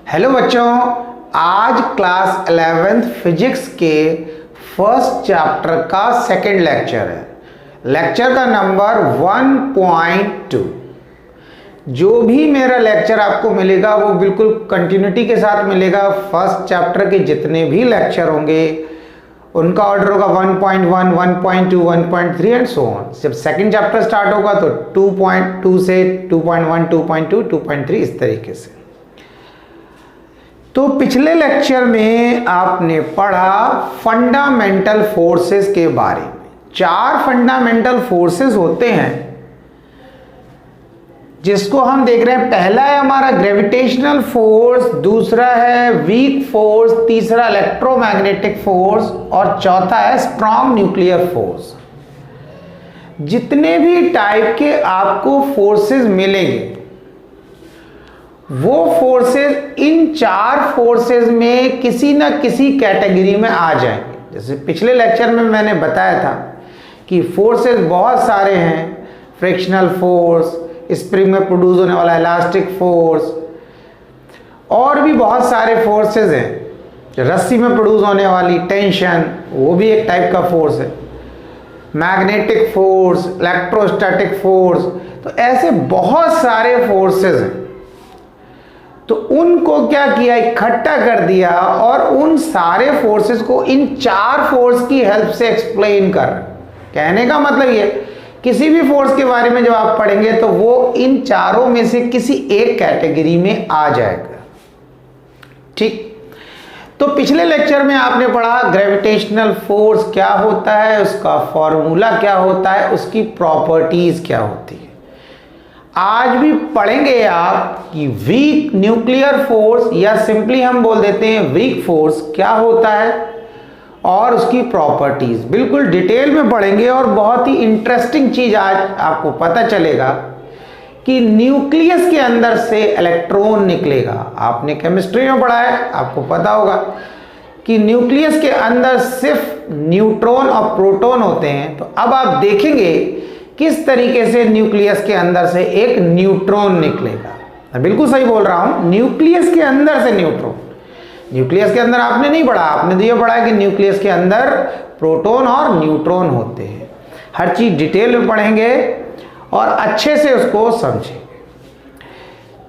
Hello बच्चों, आज class 11th physics के फर्स्ट चैप्टर का सेकंड लेक्चर है। लेक्चर का नंबर 1.2। जो भी मेरा लेक्चर आपको मिलेगा वो बिल्कुल कंटिन्यूटी के साथ मिलेगा। फर्स्ट चैप्टर के जितने भी लेक्चर होंगे उनका ऑर्डर होगा 1.1, 1.2, 1.3 एंड सो ऑन। जब सेकंड चैप्टर स्टार्ट होगा तो 2.2 से 2.1, 2.2, 2.3 इस तरीके से। तो पिछले लेक्चर में आपने पढ़ा फंडामेंटल फोर्सेस के बारे में। 4 फंडामेंटल फोर्सेस होते हैं जिसको हम देख रहे हैं। पहला है हमारा ग्रेविटेशनल फोर्स, दूसरा है वीक फोर्स, तीसरा इलेक्ट्रोमैग्नेटिक फोर्स और चौथा है स्ट्रॉन्ग न्यूक्लियर फोर्स। जितने भी टाइप के आपको फोर्सेस मिलेंगे वो फोर्सेस इन 4 फोर्सेस में किसी ना किसी कैटेगरी में आ जाएंगे। जैसे पिछले लेक्चर में मैंने बताया था कि फोर्सेस बहुत सारे हैं। फ्रिक्शनल फोर्स, स्प्रिंग में प्रोड्यूस होने वाला इलास्टिक फोर्स, और भी बहुत सारे फोर्सेस हैं। रस्सी में प्रोड्यूस होने वाली टेंशन, वो भी एक टाइप का फोर्स है। मैग्नेटिक फोर्स, इलेक्ट्रोस्टैटिक फोर्स, तो ऐसे बहुत सारे फोर्सेस हैं। तो उनको क्या किया, इकट्ठा कर दिया और उन सारे फोर्सेस को इन 4 फोर्स की हेल्प से एक्सप्लेन कर। कहने का मतलब ये, किसी भी फोर्स के बारे में जब आप पढ़ेंगे तो वो इन चारों में से किसी एक कैटेगरी में आ जाएगा। ठीक। तो पिछले लेक्चर में आपने पढ़ा ग्रेविटेशनल फोर्स क्या होता है, उसका फॉर्मूला क्या होता है, उसकी प्रॉपर्टीज क्या होती है। आज भी पढ़ेंगे आप कि वीक न्यूक्लियर फोर्स, या सिंपली हम बोल देते हैं वीक फोर्स, क्या होता है और उसकी प्रॉपर्टीज बिल्कुल डिटेल में पढ़ेंगे। और बहुत ही इंटरेस्टिंग चीज आज आपको पता चलेगा कि न्यूक्लियस के अंदर से इलेक्ट्रॉन निकलेगा। आपने केमिस्ट्री में पढ़ा है, आपको पता होगा कि न्यूक्लियस के अंदर सिर्फ न्यूट्रॉन और प्रोटॉन होते हैं। तो अब आप देखेंगे किस तरीके से न्यूक्लियस के अंदर से एक न्यूट्रॉन निकलेगा। मैं बिल्कुल सही बोल रहा हूं, न्यूक्लियस के अंदर से न्यूट्रॉन। न्यूक्लियस के अंदर आपने नहीं पढ़ा, आपने तो ये पढ़ा है कि न्यूक्लियस के अंदर प्रोटॉन और न्यूट्रॉन होते हैं। हर चीज डिटेल में पढ़ेंगे और अच्छे से उसको समझेंगे।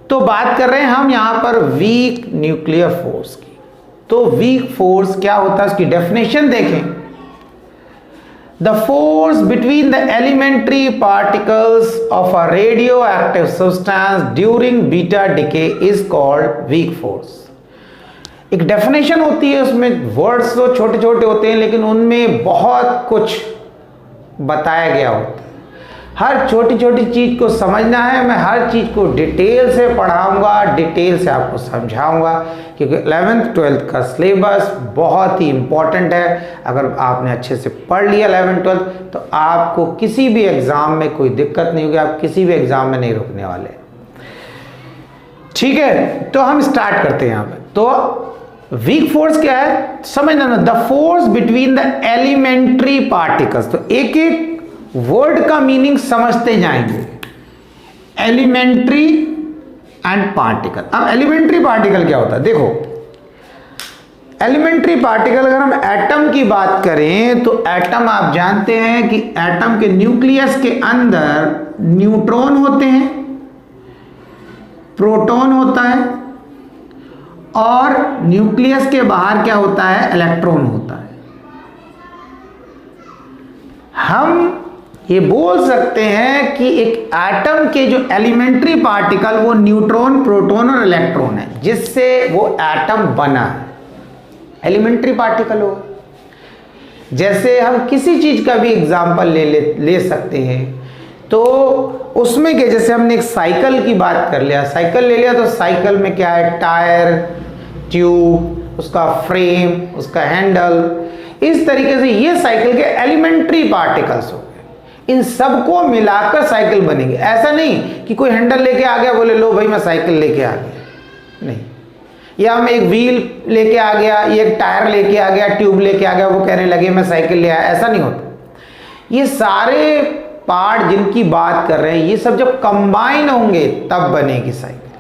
तो बात कर रहे हैं हम यहां पर वीक न्यूक्लियर फोर्स की। तो वीक फोर्स क्या होता है, उसकी डेफिनेशन देखें। The force between the elementary particles of a radioactive substance during beta decay is called weak force। एक डेफिनेशन होती है, उसमें वर्ड्स तो छोटे छोटे होते हैं लेकिन उनमें बहुत कुछ बताया गया होता है। हर छोटी छोटी चीज को समझना है। मैं हर चीज को डिटेल से पढ़ाऊंगा, डिटेल से आपको समझाऊंगा, क्योंकि 11th 12th का सिलेबस बहुत ही इंपॉर्टेंट है। अगर आपने अच्छे से पढ़ लिया 11th 12th तो आपको किसी भी एग्जाम में कोई दिक्कत नहीं होगी, आप किसी भी एग्जाम में नहीं रुकने वाले। ठीक है, तो हम स्टार्ट करते हैं यहाँ पे। तो वीक फोर्स क्या है समझना ना, the force between the elementary particles. तो एक एक वर्ड का मीनिंग समझते जाएंगे। Elementary and particle. अब एलिमेंट्री पार्टिकल क्या होता है, देखो एलिमेंट्री पार्टिकल, अगर हम एटम की बात करें तो एटम आप जानते हैं कि एटम के न्यूक्लियस के अंदर न्यूट्रॉन होते हैं, प्रोटॉन होता है और न्यूक्लियस के बाहर क्या होता है, इलेक्ट्रॉन होता है। हम ये बोल सकते हैं कि एक एटम के जो एलिमेंट्री पार्टिकल वो न्यूट्रॉन, प्रोटॉन और इलेक्ट्रॉन है, जिससे वो एटम बना है, एलिमेंट्री पार्टिकल हो। जैसे हम किसी चीज का भी एग्जांपल ले सकते हैं। तो उसमें क्या, जैसे हमने एक साइकिल की बात कर लिया, साइकिल ले लिया तो साइकिल में क्या है, टायर, ट्यूब, उसका फ्रेम, उसका हैंडल, इस तरीके से ये साइकिल के एलिमेंट्री पार्टिकल्स हो। इन सबको मिलाकर साइकिल बनेगी। ऐसा नहीं कि कोई हैंडल लेके आ गया बोले लो भाई मैं साइकिल लेके आ गया, नहीं। या हम एक व्हील लेके आ गया, ये एक टायर लेके आ गया, ट्यूब लेके आ गया, वो कहने लगे मैं साइकिल ले आया, ऐसा नहीं होता। ये सारे पार्ट जिनकी बात कर रहे हैं ये सब जब कंबाइन होंगे तब बनेगी साइकिल।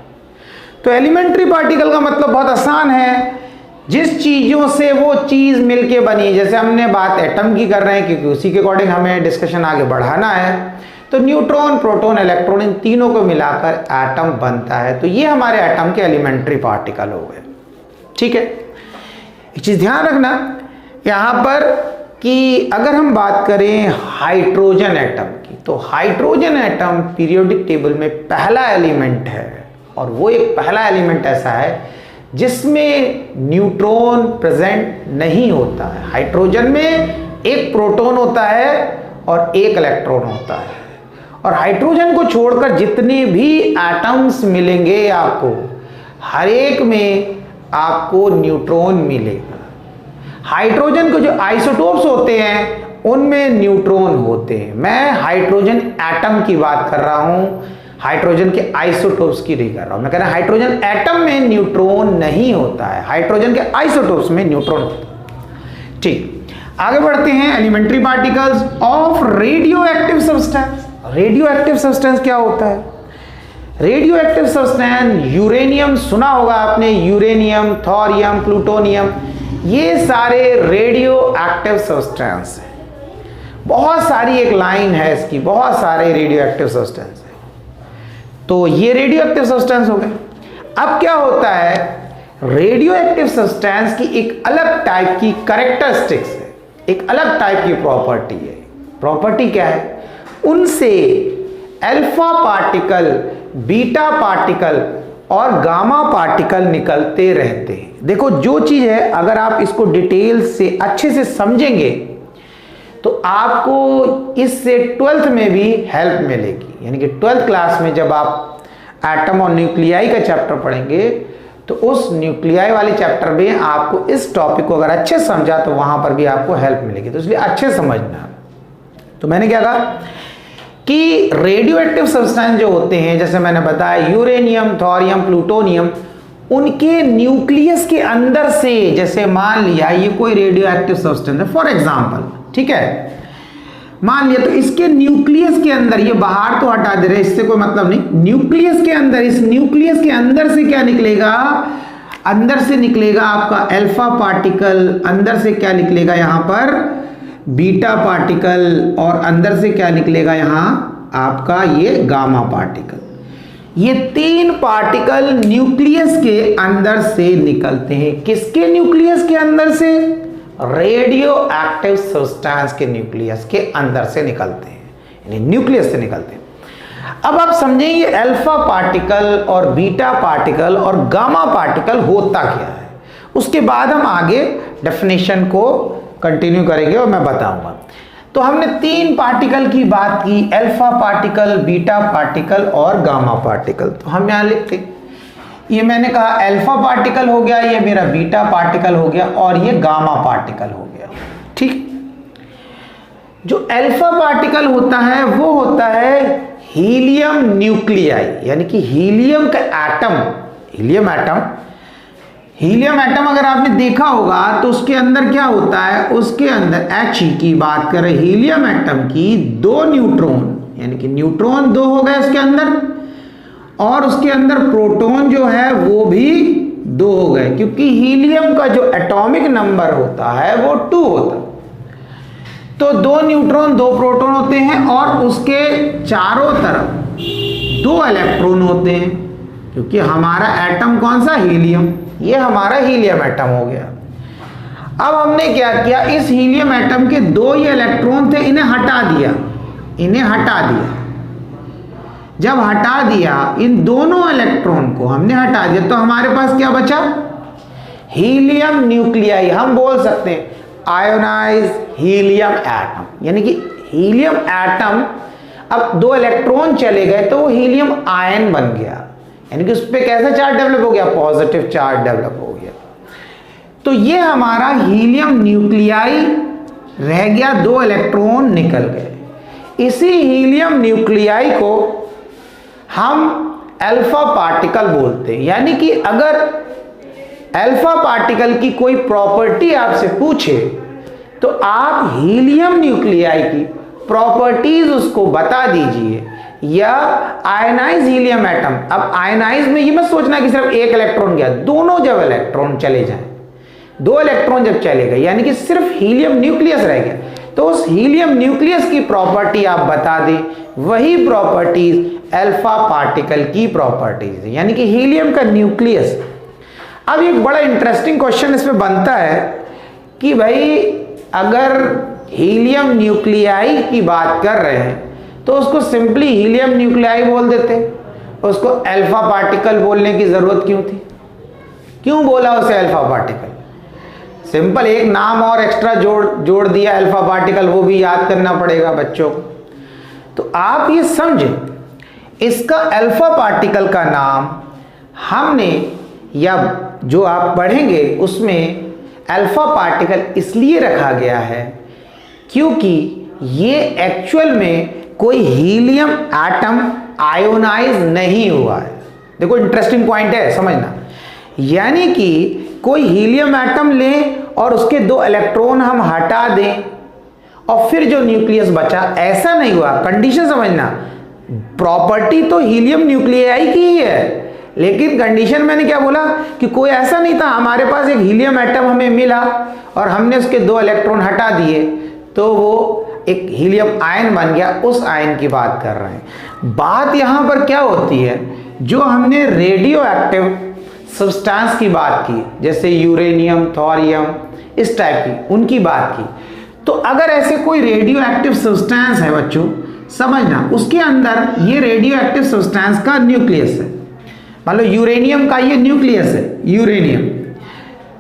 तो एलिमेंट्री पार्टिकल का मतलब बहुत आसान है, जिस चीजों से वो चीज मिलके बनी। जैसे हमने बात एटम की कर रहे हैं क्योंकि उसी के अकॉर्डिंग हमें डिस्कशन आगे बढ़ाना है। तो न्यूट्रॉन, प्रोटॉन, इलेक्ट्रॉन, इन तीनों को मिलाकर एटम बनता है। तो ये हमारे एटम के एलिमेंट्री पार्टिकल हो गए। ठीक है, एक चीज ध्यान रखना यहां पर कि अगर हम बात करें हाइड्रोजन एटम की, तो हाइड्रोजन एटम पीरियोडिक टेबल में पहला एलिमेंट है, और वो एक पहला एलिमेंट ऐसा है जिसमें न्यूट्रॉन प्रेजेंट नहीं होता है। हाइड्रोजन में एक प्रोटॉन होता है और एक इलेक्ट्रॉन होता है, और हाइड्रोजन को छोड़कर जितने भी एटम्स मिलेंगे आपको, हर एक में आपको न्यूट्रॉन मिलेगा। हाइड्रोजन के जो आइसोटोप्स होते हैं उनमें न्यूट्रॉन होते हैं। मैं हाइड्रोजन एटम की बात कर रहा हूं, हाइड्रोजन के आइसोटोप्स की नहीं कर रहा हूं। मैं कह रहा हूं हाइड्रोजन एटम में न्यूट्रॉन नहीं होता है, हाइड्रोजन के आइसोटोप्स में न्यूट्रॉन होता है। ठीक, आगे बढ़ते हैं। Elementary particles of radio active substance. Radio active substance क्या होता है? रेडियो एक्टिव सब्सटेंस, यूरेनियम सुना होगा आपने, यूरेनियम, थोरियम, प्लूटोनियम, ये सारे रेडियो एक्टिव सब्सटेंस है। बहुत सारी एक लाइन है इसकी, बहुत सारे रेडियो एक्टिव सब्सटेंस है। तो ये रेडियो एक्टिव सब्सटेंस हो गए। अब क्या होता है, रेडियो एक्टिव सब्सटेंस की एक अलग टाइप की कैरेक्टरिस्टिक्स है, एक अलग टाइप की प्रॉपर्टी है। प्रॉपर्टी क्या है? उनसे अल्फा पार्टिकल, बीटा पार्टिकल और गामा पार्टिकल निकलते रहते हैं। देखो, जो चीज है अगर आप इसको डिटेल से अच्छे से समझेंगे तो आपको इससे 12th में भी हेल्प मिलेगी। यानी कि 12th क्लास में जब आप एटम और न्यूक्लियाई का चैप्टर पढ़ेंगे तो उस न्यूक्लियाई वाले चैप्टर में आपको इस टॉपिक को अगर अच्छे समझा तो वहां पर भी आपको हेल्प मिलेगी। तो इसलिए अच्छे समझना। तो मैंने क्या कहा कि रेडियो एक्टिव सब्सटेंस जो होते हैं, जैसे मैंने बताया यूरेनियम, थोरियम, प्लूटोनियम, उनके न्यूक्लियस के अंदर से, जैसे मान लिया ये कोई रेडियो एक्टिव सब्सटेंस है फॉर एग्जांपल, ठीक है, मान लिया, तो इसके न्यूक्लियस के अंदर, ये बाहर तो हटा दे रहे, इससे कोई मतलब नहीं, न्यूक्लियस के अंदर, इस न्यूक्लियस के अंदर से क्या निकलेगा? अंदर से निकलेगा आपका अल्फा पार्टिकल, अंदर से क्या निकलेगा यहां पर? बीटा पार्टिकल, और अंदर से क्या निकलेगा यहां आपका? ये गामा पार्टिकल। ये तीन पार्टिकल न्यूक्लियस के अंदर से निकलते हैं। किसके न्यूक्लियस के अंदर से? रेडियो एक्टिव सब्सटेंस के न्यूक्लियस के अंदर से निकलते हैं, यानी न्यूक्लियस से निकलते हैं। अब आप समझेंगे अल्फा पार्टिकल और बीटा पार्टिकल और गामा पार्टिकल होता क्या है, उसके बाद हम आगे डेफिनेशन को कंटिन्यू करेंगे और मैं बताऊंगा। तो हमने तीन पार्टिकल की बात की, अल्फा पार्टिकल, बीटा पार्टिकल और गामा पार्टिकल। तो हम यहां लिखते, ये मैंने कहा अल्फा पार्टिकल हो गया, ये मेरा बीटा पार्टिकल हो गया, और ये गामा पार्टिकल हो गया। ठीक, जो अल्फा पार्टिकल होता है वो होता है हीलियम न्यूक्लियाई, यानी कि हीलियम का atom, helium atom, helium atom अगर आपने देखा होगा तो उसके अंदर क्या होता है? उसके अंदर He की बात करें, हीलियम एटम की, दो न्यूट्रॉन, यानी कि न्यूट्रॉन दो हो गए उसके अंदर, और उसके अंदर प्रोटॉन जो है वो भी दो हो गए, क्योंकि हीलियम का जो एटॉमिक नंबर होता है वो 2 होता है। तो दो न्यूट्रॉन, दो प्रोटॉन होते हैं, और उसके चारों तरफ 2 इलेक्ट्रॉन होते हैं, क्योंकि हमारा एटम कौन सा? हीलियम। ये हमारा हीलियम एटम हो गया। अब हमने क्या किया, इस हीलियम एटम के 2 ये इलेक्ट्रॉन थे, इन्हें हटा दिया, इन्हें हटा दिया। जब हटा दिया इन दोनों इलेक्ट्रॉन को हमने हटा दिया, तो हमारे पास क्या बचा? Helium nuclei. हम बोल सकते हैं आयोनाइज हीलियम एटम, यानी कि हीलियम एटम, अब 2 इलेक्ट्रॉन चले गए तो वो हीलियम आयन बन गया, यानी कि उस पर कैसा चार्ज डेवलप हो गया? पॉजिटिव चार्ज डेवलप हो गया। तो ये हमारा हीलियम न्यूक्लियाई रह गया, 2 इलेक्ट्रॉन निकल गए। इसी हीलियम न्यूक्लियाई को हम अल्फा पार्टिकल बोलते हैं। यानी कि अगर अल्फा पार्टिकल की कोई प्रॉपर्टी आपसे पूछे तो आप हीलियम न्यूक्लियाई की प्रॉपर्टीज उसको बता दीजिए, या आयनाइज हीलियम एटम। अब आयनाइज में ये मत सोचना कि सिर्फ एक इलेक्ट्रॉन गया, दोनों जब इलेक्ट्रॉन चले जाएं, दो इलेक्ट्रॉन जब चले गए यानी कि सिर्फ हीलियम न्यूक्लियस रह गया, तो उस हीलियम न्यूक्लियस की प्रॉपर्टी आप बता दें, वही प्रॉपर्टीज अल्फा पार्टिकल की प्रॉपर्टीज है, यानी कि हीलियम का न्यूक्लियस। अब एक बड़ा इंटरेस्टिंग क्वेश्चन इसमें बनता है कि भाई अगर हीलियम न्यूक्लियाई की बात कर रहे हैं तो उसको सिंपली हीलियम न्यूक्लियाई बोल देते, उसको अल्फा पार्टिकल बोलने की जरूरत क्यों थी? क्यों बोला उसे अल्फा पार्टिकल? सिंपल एक नाम और एक्स्ट्रा जोड़ दिया अल्फा पार्टिकल, वो भी याद करना पड़ेगा बच्चों को। तो आप ये समझें, इसका अल्फा पार्टिकल का नाम हमने, या जो आप पढ़ेंगे उसमें अल्फा पार्टिकल इसलिए रखा गया है क्योंकि ये एक्चुअल में कोई हीलियम एटम आयोनाइज नहीं हुआ है। देखो इंटरेस्टिंग पॉइंट है, समझना। यानी कि कोई हीलियम एटम लें और उसके दो इलेक्ट्रॉन हम हटा दें और फिर जो न्यूक्लियस बचा, ऐसा नहीं हुआ। कंडीशन समझना, प्रॉपर्टी तो हीलियम न्यूक्लियाई की ही है, लेकिन कंडीशन मैंने क्या बोला कि कोई ऐसा नहीं था, हमारे पास एक हीलियम एटम हमें मिला और हमने उसके दो इलेक्ट्रॉन हटा दिए तो वो एक हीलियम आयन बन गया, उस आयन की बात कर रहे हैं। बात यहां पर क्या होती है, जो हमने रेडियो एक्टिव सब्सटेंस की बात की, जैसे यूरेनियम, थोरियम, इस टाइप की उनकी बात की, तो अगर ऐसे कोई रेडियो एक्टिव सब्सटेंस है बच्चों, समझना उसके अंदर ये रेडियो एक्टिव सब्सटेंस का न्यूक्लियस है, मान लो यूरेनियम का ये न्यूक्लियस है, यूरेनियम।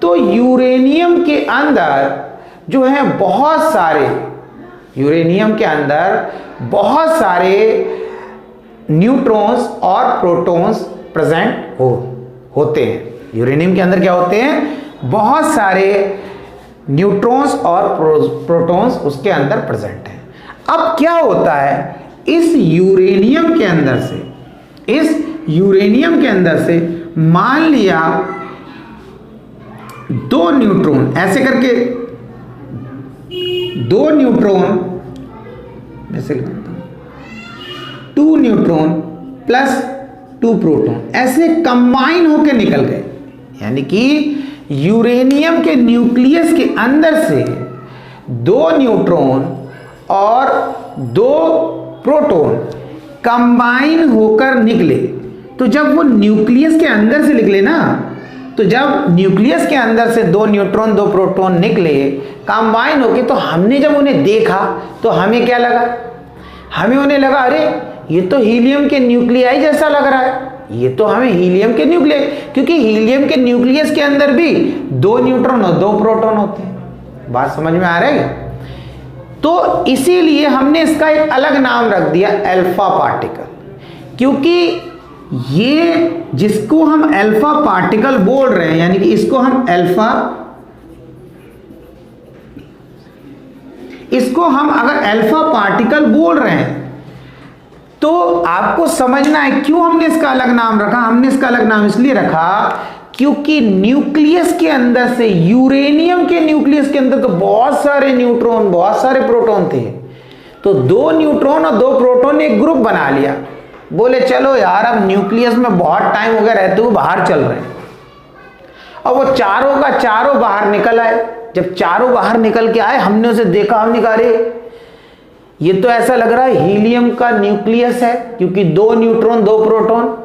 तो यूरेनियम के अंदर जो है बहुत सारे, यूरेनियम के अंदर बहुत सारे न्यूट्रॉन्स और प्रोटॉन्स प्रेजेंट होते हैं। यूरेनियम के अंदर क्या होते हैं, बहुत सारे न्यूट्रॉन्स और प्रोटॉन्स उसके अंदर प्रेजेंट हैं। अब क्या होता है, इस यूरेनियम के अंदर से मान लिया दो न्यूट्रॉन, ऐसे करके दो न्यूट्रॉन, ऐसे two neutron plus two proton ऐसे कंबाइन होकर निकल गए, यानी कि यूरेनियम के न्यूक्लियस के अंदर से दो न्यूट्रॉन और दो प्रोटॉन कंबाइन होकर निकले। तो जब वो न्यूक्लियस के अंदर से निकले ना, तो जब न्यूक्लियस के अंदर से दो न्यूट्रॉन दो प्रोटॉन निकले कंबाइन होके, तो हमने जब उन्हें देखा तो हमें क्या लगा, हमें उन्हें लगा अरे ये तो हीलियम के न्यूक्लियाई जैसा लग रहा है, ये तो हमें हीलियम के न्यूक्लियाई, क्योंकि हीलियम के न्यूक्लियस के अंदर भी दो न्यूट्रॉन और दो प्रोटॉन होते हैं। बात समझ में आ रही है? तो इसीलिए हमने इसका एक अलग नाम रख दिया अल्फा पार्टिकल, क्योंकि ये जिसको हम अल्फा पार्टिकल बोल रहे हैं, यानी कि इसको हम अगर अल्फा पार्टिकल बोल रहे हैं तो आपको समझना है क्यों हमने इसका अलग नाम रखा। हमने इसका अलग नाम इसलिए रखा क्योंकि न्यूक्लियस के अंदर से, यूरेनियम के न्यूक्लियस के अंदर तो बहुत सारे न्यूट्रॉन बहुत सारे प्रोटॉन थे, तो दो न्यूट्रॉन और दो प्रोटॉन ने एक ग्रुप बना लिया, बोले चलो यार अब न्यूक्लियस में बहुत टाइम हो गया रहते हुए बाहर चल रहे हैं, और वो चारों का चारों बाहर निकल आए। जब चारों बाहर निकल के आए, हमने उसे देखा, हमने कहा अरे ये तो ऐसा लग रहा है हीलियम का न्यूक्लियस है, क्योंकि दो न्यूट्रॉन दो प्रोटॉन।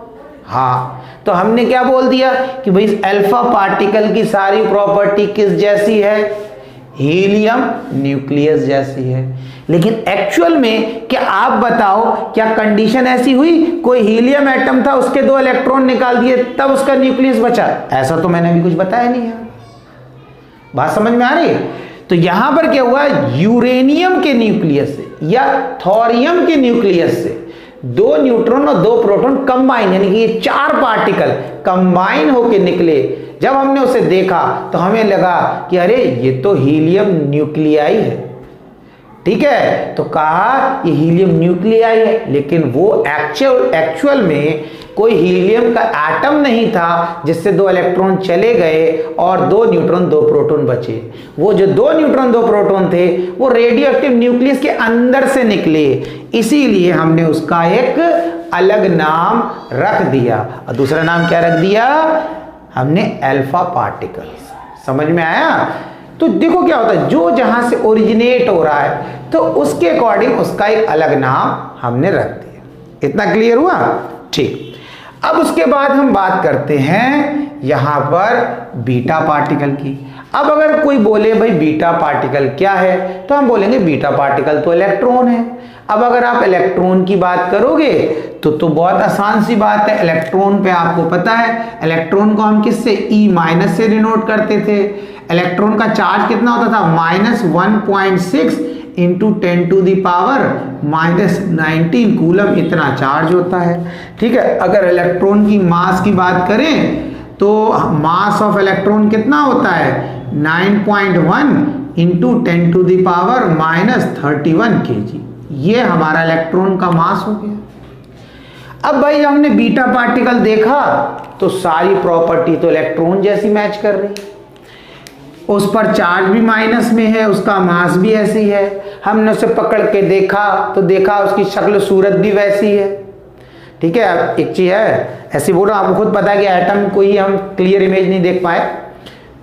हाँ, तो हमने क्या बोल दिया कि भाई अल्फा पार्टिकल की सारी प्रॉपर्टी किस जैसी है, हीलियम न्यूक्लियस जैसी है। लेकिन एक्चुअल में क्या आप बताओ, क्या कंडीशन ऐसी हुई, कोई हीलियम एटम था उसके दो इलेक्ट्रॉन निकाल दिए तब उसका न्यूक्लियस बचा? ऐसा तो मैंने अभी कुछ बताया नहीं है। बात समझ में आ रही है? तो यहां पर क्या हुआ, यूरेनियम के न्यूक्लियस से या थोरियम के न्यूक्लियस से दो न्यूट्रॉन और दो प्रोटॉन कंबाइन, यानी कि ये चार पार्टिकल कंबाइन होकर निकले। जब हमने उसे देखा तो हमें लगा कि अरे ये तो हीलियम न्यूक्लियाई है, ठीक है, तो कहा ये हीलियम न्यूक्लियाई है, लेकिन वो एक्चुअल में कोई हीलियम का एटम नहीं था जिससे 2 इलेक्ट्रॉन चले गए और 2 न्यूट्रॉन 2 प्रोटॉन बचे। वो जो 2 न्यूट्रॉन 2 प्रोटॉन थे वो रेडियो एक्टिव न्यूक्लियस के अंदर से निकले, इसीलिए हमने उसका एक अलग नाम रख दिया। और दूसरा नाम क्या रख दिया हमने? Alpha particles. समझ में आया? तो देखो क्या होता है, जो जहां से ओरिजिनेट हो रहा है तो उसके अकॉर्डिंग उसका एक अलग नाम हमने रख दिया। इतना क्लियर हुआ? ठीक। अब उसके बाद हम बात करते हैं यहां पर बीटा पार्टिकल की। अब अगर कोई बोले भाई बीटा पार्टिकल क्या है, तो हम बोलेंगे बीटा पार्टिकल तो इलेक्ट्रॉन है। अब अगर आप इलेक्ट्रॉन की बात करोगे तो बहुत आसान सी बात है। इलेक्ट्रॉन पे आपको पता है, इलेक्ट्रॉन को हम किससे? ई माइनस से डिनोट करते थे। इलेक्ट्रॉन का चार्ज कितना होता था? -1.6 into 10 to the power -19 coulomb इतना चार्ज होता है। ठीक है। अगर इलेक्ट्रॉन की मास की बात करें तो मास ऑफ इलेक्ट्रॉन कितना होता है? 9.1 into 10 to the power -31 kg। ये हमारा इलेक्ट्रॉन का मास हो गया। अब भाई हमने बीटा पार्टिकल देखा तो सारी प्रॉपर्टी तो इलेक्ट्रॉन जैसी मैच कर रही, उस पर चार्ज भी माइनस में है, उसका मास भी ऐसी है। हमने उसे पकड़ के देखा तो देखा उसकी शक्ल सूरत भी वैसी है। ठीक है। अब एक चीज है, ऐसी बोल रहा हूं, आपको खुद पता है कि एटम को ही हम क्लियर इमेज नहीं देख पाए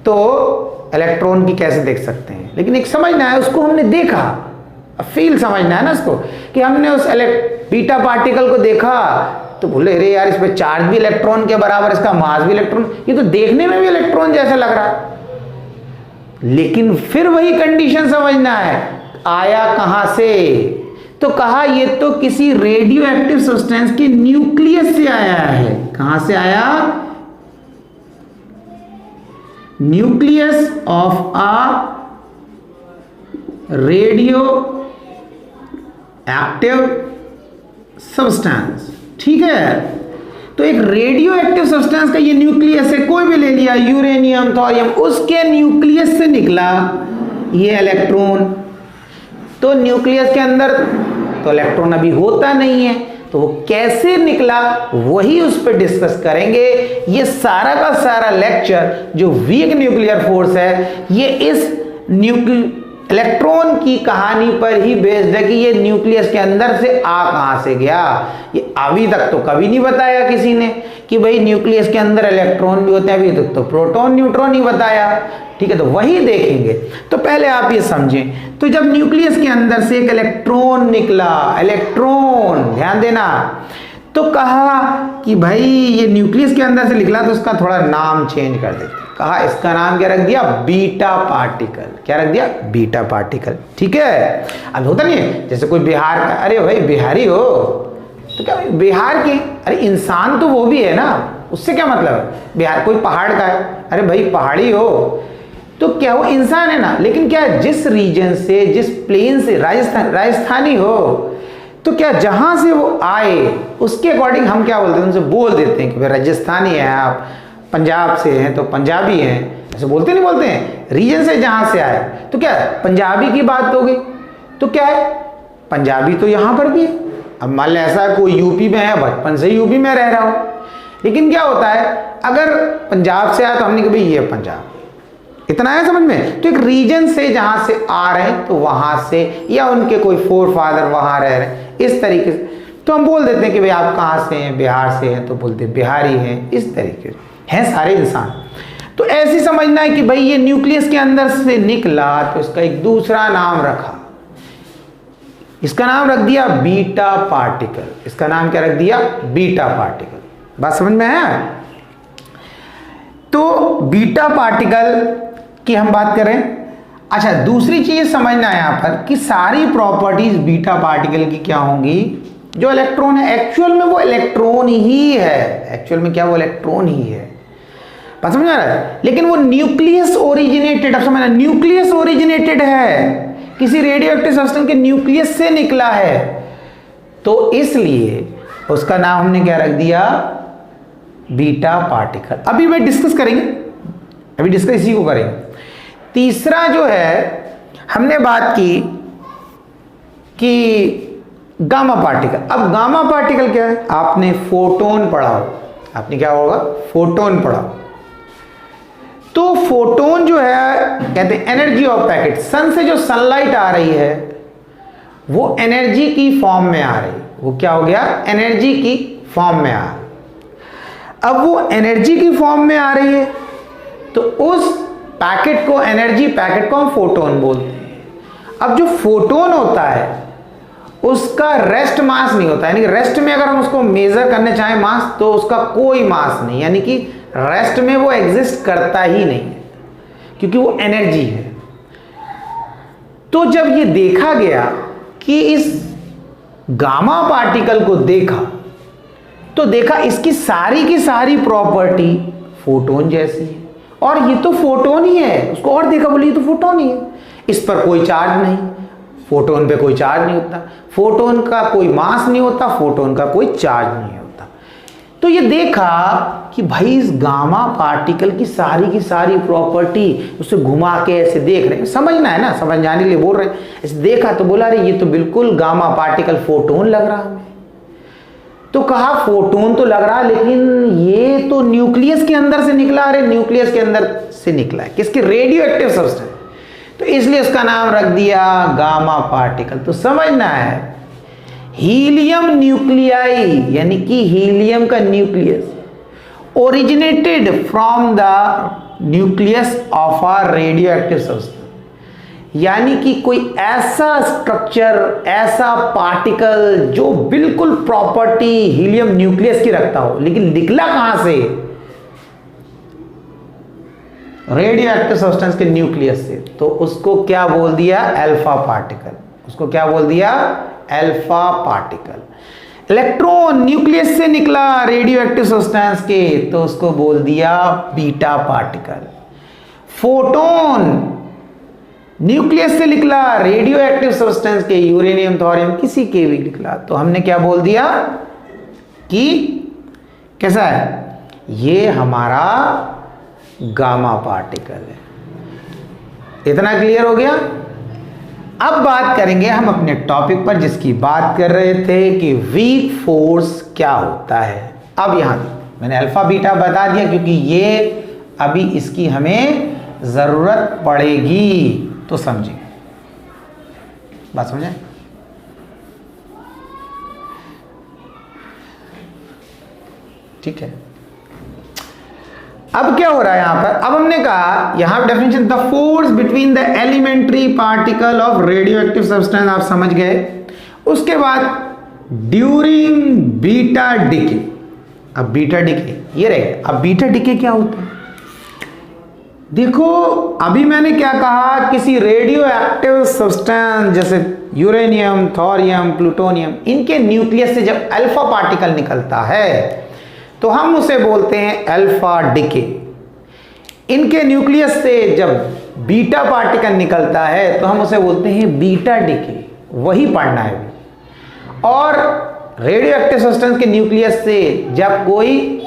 तो इलेक्ट्रॉन की कैसे देख सकते हैं, लेकिन एक समझना है, उसको हमने देखा, फील समझना है ना इसको, कि हमने उस बीटा पार्टिकल को देखा तो बोले अरे यार इस पे चार्ज भी इलेक्ट्रॉन के बराबर, इसका मास भी इलेक्ट्रॉन, ये तो देखने में भी इलेक्ट्रॉन जैसा लग रहा है। लेकिन फिर वही कंडीशन समझना है, आया कहां से? तो कहा ये तो किसी रेडियो एक्टिव सब्सटेंस के न्यूक्लियस से आया है। कहां से आया? Nucleus of a radio active substance. ठीक है। तो एक रेडियो एक्टिव सब्सटेंस का ये न्यूक्लियस है, कोई भी ले लिया, यूरेनियम, थोरियम, उसके न्यूक्लियस से निकला ये इलेक्ट्रॉन। तो न्यूक्लियस के अंदर तो इलेक्ट्रॉन अभी होता नहीं है, तो वो कैसे निकला वही उस पर डिस्कस करेंगे। ये सारा का सारा लेक्चर जो वीक न्यूक्लियर फोर्स है, ये इस इलेक्ट्रॉन की कहानी पर ही बेस्ड है कि ये न्यूक्लियस के अंदर से आ कहां से गया। ये अभी तक तो कभी नहीं बताया किसी ने कि भाई न्यूक्लियस के अंदर इलेक्ट्रॉन भी होते हैं, अभी तक तो प्रोटॉन न्यूट्रॉन ही बताया। ठीक है। तो वही देखेंगे। तो पहले आप ये समझें, तो जब न्यूक्लियस के अंदर से एक इलेक्ट्रॉन निकला, इलेक्ट्रॉन ध्यान देना, तो कहा कि भाई ये न्यूक्लियस के अंदर से निकला तो उसका थोड़ा नाम चेंज कर देते। कहा इसका नाम क्या रख दिया? Beta particle. क्या रख दिया? Beta particle. ठीक है। अब होता नहीं है जैसे कोई बिहार का, अरे भाई बिहारी हो तो क्या बिहार की, अरे इंसान तो वो भी है ना, उससे क्या मतलब है? बिहार कोई पहाड़ का है, अरे भाई पहाड़ी हो तो क्या वो इंसान है ना। लेकिन क्या जिस रीजन से, जिस प्लेन से, राजस्थानी हो तो क्या जहां से वो आए उसके अकॉर्डिंग हम क्या बोलते हैं? उनसे बोल देते हैं कि भाई राजस्थानी है आप, पंजाब से हैं तो पंजाबी हैं, ऐसे बोलते नहीं बोलते हैं? रीजन से जहां से आए तो क्या पंजाबी की बात हो गई। तो क्या है, पंजाबी तो यहां पर भी है। अब मान लो ऐसा कोई यूपी में है, बचपन से यूपी में रह रहा हो, लेकिन क्या होता है अगर पंजाब से आया तो हमने कहा भाई ये पंजाब, इतना है समझ में। तो एक रीजन से जहां से आ रहे हैं तो वहां से, या उनके कोई फोर फादर वहां रह रहे हैं, इस तरीके से तो हम बोल देते हैं कि भाई आप कहां से हैं? बिहार से हैं तो बोलते बिहारी हैं। इस तरीके से हैं सारे इंसान। तो ऐसी समझना है कि भाई ये न्यूक्लियस के अंदर से निकला तो इसका एक दूसरा नाम रखा, इसका नाम रख दिया बीटा पार्टिकल। इसका नाम क्या रख दिया? Beta particle. बात समझ में है? तो बीटा पार्टिकल की हम बात करें। अच्छा, दूसरी चीज समझना है यहां पर कि सारी प्रॉपर्टीज बीटा पार्टिकल की क्या होंगी? जो इलेक्ट्रॉन है एक्चुअल में वो इलेक्ट्रॉन ही है, एक्चुअल में क्या वो इलेक्ट्रॉन ही है। बात समझ आ रहा है? लेकिन वो न्यूक्लियस ओरिजिनेटेड, अब समझना, न्यूक्लियस ओरिजिनेटेड है, किसी रेडियो एक्टिव सब्सटेंस के न्यूक्लियस से निकला है, तो इसलिए उसका नाम हमने क्या रख दिया? Beta particle. अभी मैं डिस्कस करेंगे, अभी डिस्कस इसी को करेंगे। तीसरा जो है हमने बात की कि गामा पार्टिकल। अब गामा पार्टिकल क्या है? आपने फोटोन पढ़ा हो, आपने क्या होगा, फोटोन पढ़ा। तो फोटोन जो है कहते हैं एनर्जी ऑफ पैकेट। सन से जो सनलाइट आ रही है वो एनर्जी की फॉर्म में आ रही है। वो क्या हो गया? एनर्जी की फॉर्म में आ रही। अब वो एनर्जी की फॉर्म में आ रही है तो उस पैकेट को, एनर्जी पैकेट को हम फोटोन बोलते हैं। अब जो फोटोन होता है उसका रेस्ट मास नहीं होता, यानी कि रेस्ट में अगर हम उसको मेजर करने चाहें मास तो उसका कोई मास नहीं, यानी कि रेस्ट में वो एग्जिस्ट करता ही नहीं है क्योंकि वो एनर्जी है। तो जब ये देखा गया कि इस गामा पार्टिकल को देखा तो देखा इसकी सारी की सारी प्रॉपर्टी फोटोन जैसी है और ये तो फोटोन ही है। उसको और देखा, बोली ये तो फोटोन ही है, इस पर कोई चार्ज नहीं, फोटोन पे कोई चार्ज नहीं होता, फोटोन का कोई मास नहीं होता, फोटोन का कोई चार्ज नहीं होता। तो ये देखा कि भाई इस गामा पार्टिकल की सारी प्रॉपर्टी, उसे घुमा के ऐसे देख रहे हैं, समझना है ना, समझ जाने के लिए बोल रहे हैं। ऐसे देखा तो बोला अरे ये तो बिल्कुल गामा पार्टिकल फोटोन लग रहा है। तो कहा फोटोन तो लग रहा लेकिन ये तो न्यूक्लियस के अंदर से निकला। अरे न्यूक्लियस के अंदर से निकला है, किसकी? Radio active substance. तो इसलिए उसका नाम रख दिया गामा पार्टिकल। तो समझना है हीलियम न्यूक्लियाई, यानी कि हीलियम का nucleus originated from the nucleus of a radio active substance, यानी कि कोई ऐसा स्ट्रक्चर, ऐसा पार्टिकल जो बिल्कुल प्रॉपर्टी हीलियम न्यूक्लियस की रखता हो, लेकिन निकला कहां से? रेडियो एक्टिव सब्सटेंस के न्यूक्लियस से। तो उसको क्या बोल दिया? Alpha particle. उसको क्या बोल दिया? Alpha particle. इलेक्ट्रॉन न्यूक्लियस से निकला रेडियो एक्टिव सब्सटेंस के तो उसको बोल दिया बीटा पार्टिकल। फोटोन न्यूक्लियस से निकला रेडियो एक्टिव सब्सटेंस के, यूरेनियम, थोरियम, किसी के भी निकला तो हमने क्या बोल दिया कि कैसा है? ये हमारा गामा पार्टिकल है। इतना क्लियर हो गया? अब बात करेंगे हम अपने टॉपिक पर जिसकी बात कर रहे थे कि वीक फोर्स क्या होता है। अब यहां मैंने अल्फा बीटा बता दिया क्योंकि ये अभी इसकी हमें जरूरत पड़ेगी, तो समझिए, बात समझे? ठीक है। अब क्या हो रहा है यहां पर? अब हमने कहा यहां definition, the force between the elementary particle of radio active substance, आप समझ गए। उसके बाद ड्यूरिंग बीटा डिके। अब बीटा डिके ये रहेगा। अब बीटा डिके क्या होता है? देखो अभी मैंने क्या कहा, किसी रेडियो एक्टिव सब्सटेंस जैसे यूरेनियम, थोरियम, प्लूटोनियम, इनके न्यूक्लियस से जब अल्फा पार्टिकल निकलता है तो हम उसे बोलते हैं अल्फा डिके। इनके न्यूक्लियस से जब बीटा पार्टिकल निकलता है तो हम उसे बोलते हैं बीटा डिके। वही पढ़ना है। और रेडियो एक्टिव सब्सटेंस के न्यूक्लियस से जब कोई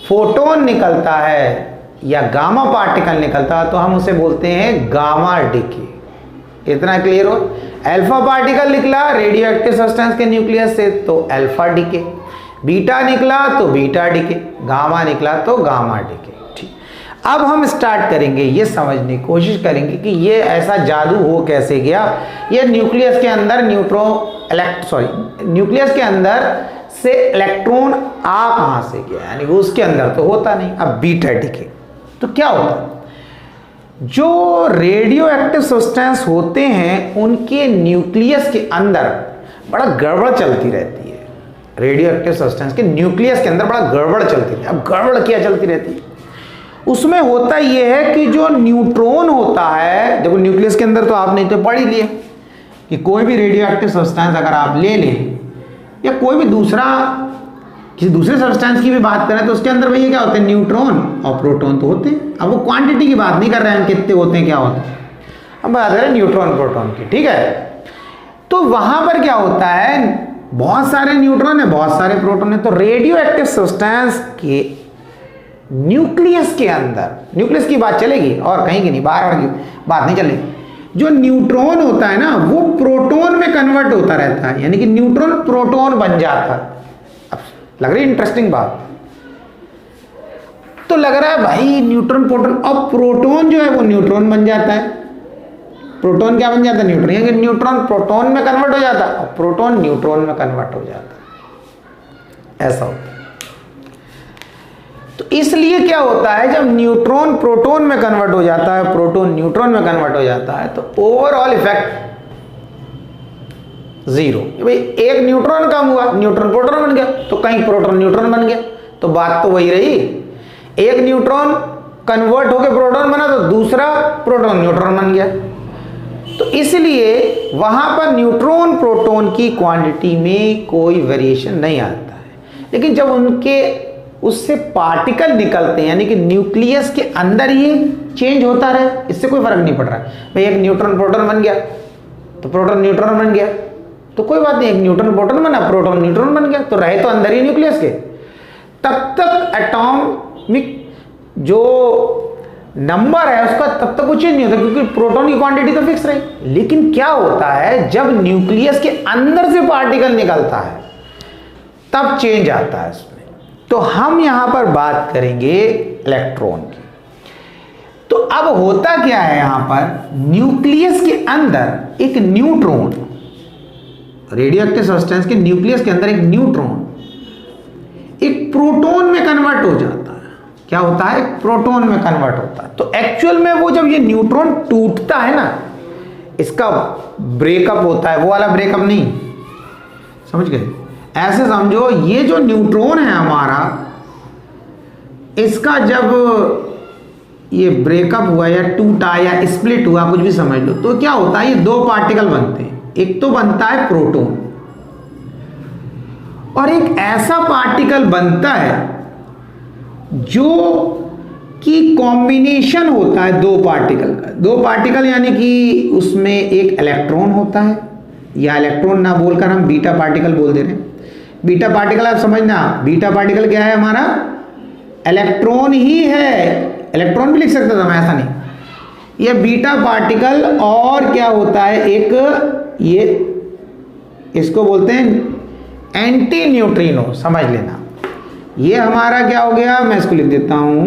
फोटोन निकलता है या गामा पार्टिकल निकलता है तो हम उसे बोलते हैं गामा डिके। इतना क्लियर हो? अल्फा पार्टिकल निकला रेडियो एक्टिव सब्सटेंस के न्यूक्लियस से तो अल्फा डिके, बीटा निकला तो बीटा डिके, गामा निकला तो गामा डिके। ठीक, अब हम स्टार्ट करेंगे ये समझने की कोशिश करेंगे कि ये ऐसा जादू हो कैसे गया। ये न्यूक्लियस के अंदर न्यूक्लियस के अंदर से इलेक्ट्रॉन आ कहां से गया, यानी उसके अंदर तो होता नहीं। अब बीटा डिके तो क्या होता है? जो रेडियो एक्टिव सब्सटेंस होते हैं उनके न्यूक्लियस के अंदर बड़ा गड़बड़ चलती रहती है। रेडियो एक्टिव सब्सटेंस के न्यूक्लियस के अंदर बड़ा गड़बड़ चलती है। अब गड़बड़ क्या चलती रहती है? उसमें होता यह है कि जो न्यूट्रॉन होता है, देखो न्यूक्लियस के अंदर तो आपने तो पढ़ ही लिया कि कोई भी रेडियो एक्टिव सब्सटेंस अगर आप ले लें या कोई भी किसी दूसरे सब्सटेंस की भी बात करें तो उसके अंदर भैया क्या होते हैं? न्यूट्रॉन और प्रोटॉन तो होते हैं। अब वो क्वांटिटी की बात नहीं कर रहे हैं हम कितने होते हैं, क्या होते हैं, हम बात कर रहे हैं न्यूट्रॉन प्रोटॉन की। ठीक है, तो वहां पर क्या होता है? बहुत सारे न्यूट्रॉन है, बहुत सारे प्रोटॉन है। तो रेडियो एक्टिव सब्सटेंस के न्यूक्लियस के अंदर, न्यूक्लियस की बात चलेगी और कहीं की नहीं, बाहर की बात नहीं चलेगी। जो न्यूट्रॉन होता है ना वो प्रोटॉन में कन्वर्ट होता रहता है, यानी कि न्यूट्रॉन प्रोटॉन बन जाता है। अब लग रही इंटरेस्टिंग बात, तो लग रहा है भाई न्यूट्रॉन प्रोटॉन, अब प्रोटॉन जो है वो न्यूट्रॉन बन जाता है। प्रोटॉन क्या बन जाता है? न्यूट्रॉन, यानी न्यूट्रॉन प्रोटॉन में कन्वर्ट हो जाता है और प्रोटॉन न्यूट्रॉन में कन्वर्ट हो जाता है, ऐसा होता है। तो इसलिए क्या होता है, जब न्यूट्रॉन प्रोटॉन में कन्वर्ट हो जाता है, प्रोटॉन न्यूट्रॉन में कन्वर्ट हो जाता है, तो ओवरऑल इफेक्ट जीरो। भाई एक न्यूट्रॉन कम हुआ, न्यूट्रॉन प्रोटॉन बन गया, तो कहीं प्रोटॉन न्यूट्रॉन बन गया, तो बात तो वही रही। एक न्यूट्रॉन कन्वर्ट होकर प्रोटॉन बना तो दूसरा प्रोटॉन न्यूट्रॉन बन गया। तो इसलिए वहां पर न्यूट्रॉन प्रोटॉन की क्वांटिटी में कोई वेरिएशन नहीं आता है। लेकिन जब उनके उससे पार्टिकल निकलते हैं, यानी कि न्यूक्लियस के अंदर ही चेंज होता रहे, इससे कोई फर्क नहीं पड़ रहा है। भाई एक न्यूट्रॉन प्रोटॉन बन गया तो प्रोटॉन न्यूट्रॉन बन गया, तो कोई बात नहीं, एक न्यूट्रॉन प्रोटॉन बना, प्रोटॉन न्यूट्रॉन बन गया, तो रहे तो अंदर ही न्यूक्लियस के। तब तक एटॉमिक जो नंबर है उसका तब तक वो चेंज नहीं होता, क्योंकि प्रोटॉन की क्वांटिटी तो फिक्स रही। लेकिन क्या होता है, जब न्यूक्लियस के अंदर से पार्टिकल निकलता है तब चेंज आता है इसमें। तो हम यहां पर बात करेंगे इलेक्ट्रॉन की। तो अब होता क्या है, यहां पर न्यूक्लियस के अंदर एक न्यूट्रॉन, रेडियोएक्टिव सब्सटेंस के न्यूक्लियस के अंदर एक न्यूट्रॉन एक प्रोटॉन में कन्वर्ट हो जाता है। क्या होता है? प्रोटॉन में कन्वर्ट होता है। तो एक्चुअल में वो जब ये न्यूट्रॉन टूटता है ना, इसका ब्रेकअप होता है, वो वाला ब्रेकअप नहीं, समझ गए? ऐसे समझो, ये जो न्यूट्रॉन है हमारा, इसका जब ये ब्रेकअप हुआ या टूटा या स्प्लिट हुआ, कुछ भी समझ लो, तो क्या होता है, ये दो पार्टिकल बनते हैं। एक तो बनता है प्रोटॉन और एक ऐसा पार्टिकल बनता है जो कि कॉम्बिनेशन होता है दो पार्टिकल का। दो पार्टिकल यानी कि उसमें एक इलेक्ट्रॉन होता है, या इलेक्ट्रॉन ना बोलकर हम बीटा पार्टिकल बोल दे रहे हैं। बीटा पार्टिकल आप समझना, बीटा पार्टिकल क्या है हमारा? इलेक्ट्रॉन ही है। इलेक्ट्रॉन भी लिख सकते थे हम, ऐसा नहीं। ये बीटा पार्टिकल और क्या होता है, एक ये इसको बोलते हैं एंटी न्यूट्रिनो, समझ लेना। ये हमारा क्या हो गया, मैं इसको लिख देता हूं,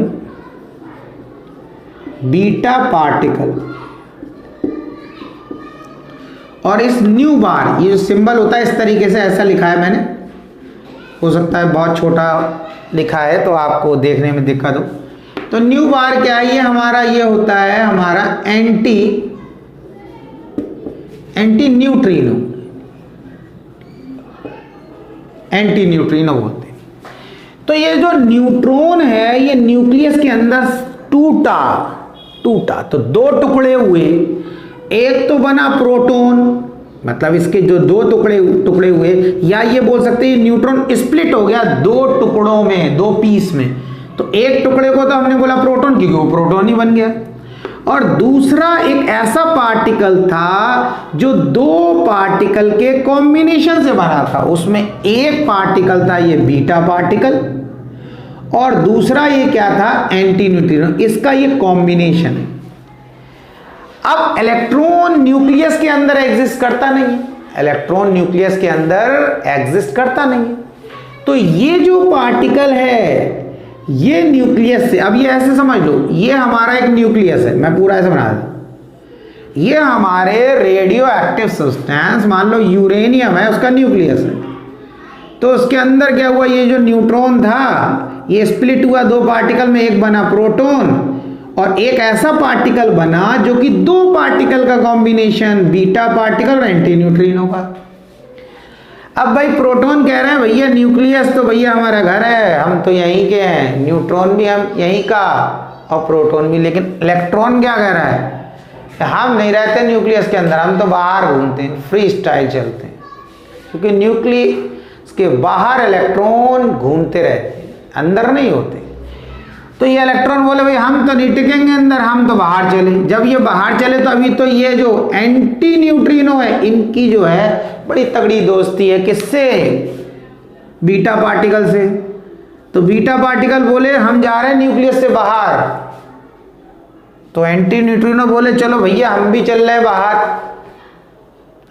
बीटा पार्टिकल। और इस न्यू बार, ये जो सिंबल होता है इस तरीके से, ऐसा लिखा है मैंने, हो सकता है बहुत छोटा लिखा है तो आपको देखने में दिक्कत हो। तो न्यू बार क्या है, ये हमारा ये होता है हमारा एंटी न्यूट्रिनो, एंटी न्यूट्रिनो बोलते हैं। तो ये जो न्यूट्रॉन है ये न्यूक्लियस के अंदर टूटा तो दो टुकड़े हुए। एक तो बना प्रोटॉन, मतलब इसके जो दो टुकड़े हुए, या ये बोल सकते हैं न्यूट्रॉन स्प्लिट हो गया दो टुकड़ों में, दो पीस में। तो एक टुकड़े को तो हमने बोला प्रोटॉन, क्योंकि वो प्रोटॉन ही बन गया। और दूसरा एक ऐसा पार्टिकल था जो दो पार्टिकल के कॉम्बिनेशन से बना था। उसमें एक पार्टिकल था ये बीटा पार्टिकल और दूसरा ये क्या था, एंटी न्यूट्रिनो। इसका ये कॉम्बिनेशन है। अब इलेक्ट्रॉन न्यूक्लियस के अंदर एग्जिस्ट करता नहीं है, इलेक्ट्रॉन न्यूक्लियस के अंदर एग्जिस्ट करता नहीं है। तो ये जो पार्टिकल है ये न्यूक्लियस से, अब ये ऐसे समझ लो, ये हमारा एक न्यूक्लियस है, मैं पूरा ऐसे बना दूं, ये हमारे रेडियो एक्टिव सब्सटेंस, मान लो यूरेनियम है, उसका न्यूक्लियस है। तो उसके अंदर क्या हुआ, ये जो न्यूट्रॉन था ये स्प्लिट हुआ दो पार्टिकल में, एक बना प्रोटॉन और एक ऐसा पार्टिकल बना जो कि दो पार्टिकल का कॉम्बिनेशन, बीटा पार्टिकल और एंटी न्यूट्रिनो का। अब भाई प्रोटॉन कह रहे हैं भैया न्यूक्लियस तो भैया हमारा घर है, हम तो यहीं के हैं, न्यूट्रॉन भी हम यहीं का और प्रोटॉन भी। लेकिन इलेक्ट्रॉन क्या कह रहा है, हम नहीं रहते न्यूक्लियस के अंदर, हम तो बाहर घूमते हैं, फ्री स्टाइल चलते हैं, क्योंकि न्यूक्लियस के बाहर इलेक्ट्रॉन घूमते रहते हैं, अंदर नहीं होते। तो ये इलेक्ट्रॉन बोले भाई हम तो नहीं टिकेंगे अंदर, हम तो बाहर चले। जब ये बाहर चले तो अभी तो ये जो एंटी न्यूट्रिनो है इनकी जो है बड़ी तगड़ी दोस्ती है, किससे, बीटा पार्टिकल से। तो बीटा पार्टिकल बोले हम जा रहे हैं न्यूक्लियस से बाहर, तो एंटी न्यूट्रिनो बोले चलो भैया हम भी चल रहे बाहर,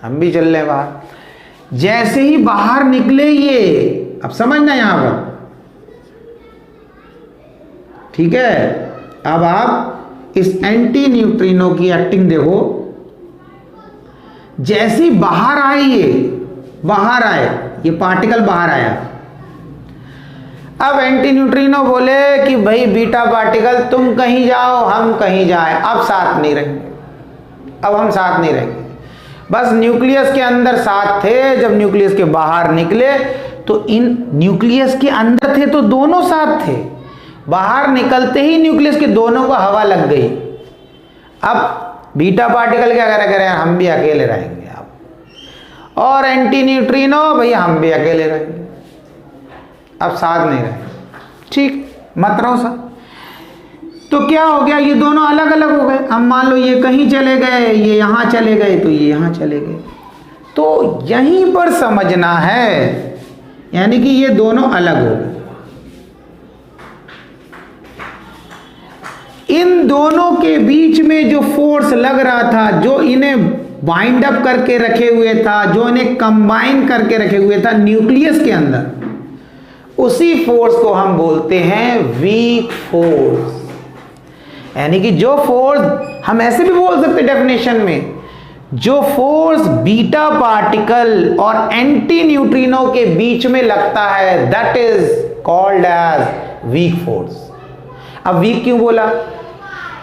हम भी चल रहे बाहर। जैसे ही बाहर निकले ये, अब समझना यहां पर, ठीक है। अब आप इस एंटी न्यूट्रिनो की एक्टिंग देखो। जैसे ही बाहर आए, ये बाहर आए, ये पार्टिकल बाहर आया। अब एंटी न्यूट्रिनो बोले कि भाई बीटा पार्टिकल तुम कहीं जाओ हम कहीं जाए, अब साथ नहीं रहेंगे, अब हम साथ नहीं रहेंगे। बस न्यूक्लियस के अंदर साथ थे, जब न्यूक्लियस के बाहर निकले तो इन न्यूक्लियस के अंदर थे तो दोनों साथ थे, बाहर निकलते ही न्यूक्लियस के दोनों को हवा लग गई। अब बीटा पार्टिकल क्या करें, हम भी अकेले रहेंगे अब, और एंटी न्यूट्रिनो भैया हम भी अकेले रहेंगे, अब साथ नहीं रहेंगे। ठीक, मत रहो सा। तो क्या हो गया, ये दोनों अलग अलग हो गए। अब मान लो ये कहीं चले गए, ये यहां चले गए, तो ये यहां चले गए। तो यहीं पर समझना है, यानी कि ये दोनों अलग हो गए। इन दोनों के बीच में जो फोर्स लग रहा था, जो इन्हें बाइंड अप करके रखे हुए था, जो इन्हें कंबाइन करके रखे हुए था न्यूक्लियस के अंदर, उसी फोर्स को हम बोलते हैं वीक फोर्स। यानी कि जो फोर्स, हम ऐसे भी बोल सकते डेफिनेशन में, जो फोर्स बीटा पार्टिकल और एंटी न्यूट्रिनो के बीच में लगता है, that is called as weak force. अब वीक क्यों बोला?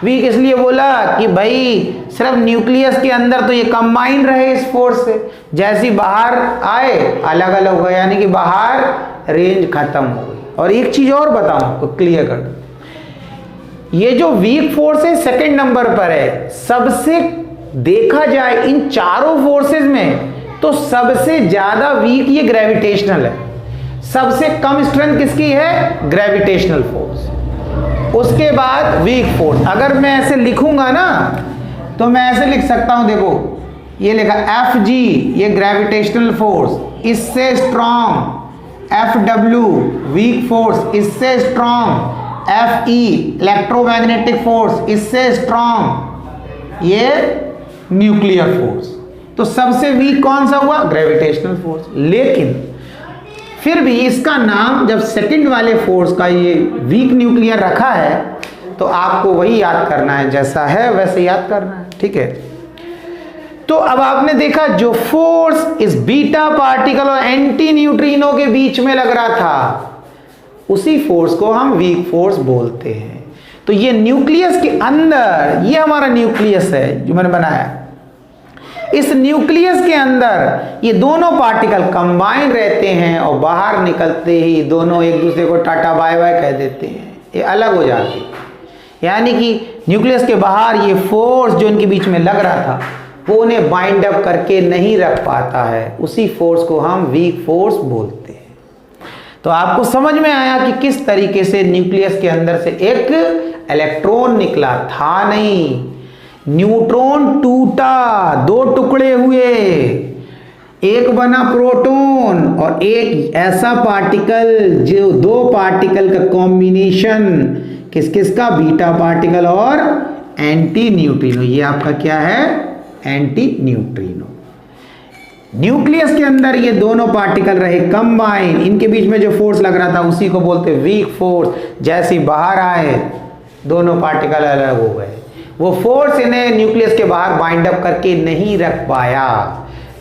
वीक इसलिए बोला कि भाई सिर्फ न्यूक्लियस के अंदर तो ये कंबाइन रहे इस फोर्स से, जैसे बाहर आए अलग अलग हो गए, यानी कि बाहर रेंज खत्म हो गई। और एक चीज और बताऊं आपको, क्लियर कर दूं, ये जो वीक फोर्स है सेकंड नंबर पर है। सबसे देखा जाए इन चारों फोर्सेस में तो सबसे ज्यादा वीक ये ग्रेविटेशनल है। सबसे कम स्ट्रेंथ किसकी है? Gravitational force. उसके बाद वीक फोर्स। अगर मैं ऐसे लिखूंगा ना तो मैं ऐसे लिख सकता हूं, देखो ये लिखा Fg, ये ग्रेविटेशनल फोर्स, इससे स्ट्रॉन्ग Fw वीक फोर्स, इससे स्ट्रॉन्ग Fe इलेक्ट्रोमैग्नेटिक फोर्स, इससे स्ट्रॉन्ग ये न्यूक्लियर फोर्स। तो सबसे वीक कौन सा हुआ? Gravitational force. लेकिन फिर भी इसका नाम, जब सेकंड वाले फोर्स का ये वीक न्यूक्लियर रखा है, तो आपको वही याद करना है, जैसा है वैसे याद करना है, ठीक है। तो अब आपने देखा जो फोर्स इस बीटा पार्टिकल और एंटी न्यूट्रिनो के बीच में लग रहा था, उसी फोर्स को हम वीक फोर्स बोलते हैं। तो ये न्यूक्लियस के अंदर, ये हमारा न्यूक्लियस है जो मैंने बनाया, इस न्यूक्लियस के अंदर ये दोनों पार्टिकल कंबाइन रहते हैं और बाहर निकलते ही दोनों एक दूसरे को टाटा बाय बाय कह देते हैं, ये अलग हो जाते हैं। यानी कि न्यूक्लियस के बाहर ये फोर्स जो इनके बीच में लग रहा था वो उन्हें बाइंड अप करके नहीं रख पाता है, उसी फोर्स को हम वीक फोर्स बोलते हैं। तो आपको समझ में आया कि किस तरीके से न्यूक्लियस के अंदर से एक इलेक्ट्रॉन निकला था, नहीं न्यूट्रॉन टूटा, दो टुकड़े हुए, एक बना प्रोटॉन और एक ऐसा पार्टिकल जो दो पार्टिकल का कॉम्बिनेशन, किस किस का? बीटा पार्टिकल और एंटी न्यूट्रिनो। ये आपका क्या है? Anti neutrino. न्यूक्लियस के अंदर ये दोनों पार्टिकल रहे कंबाइन, इनके बीच में जो फोर्स लग रहा था उसी को बोलते वीक फोर्स। जैसे बाहर आए दोनों पार्टिकल अलग हो गए, वो फोर्स इन्हें न्यूक्लियस के बाहर बाइंड अप करके नहीं रख पाया।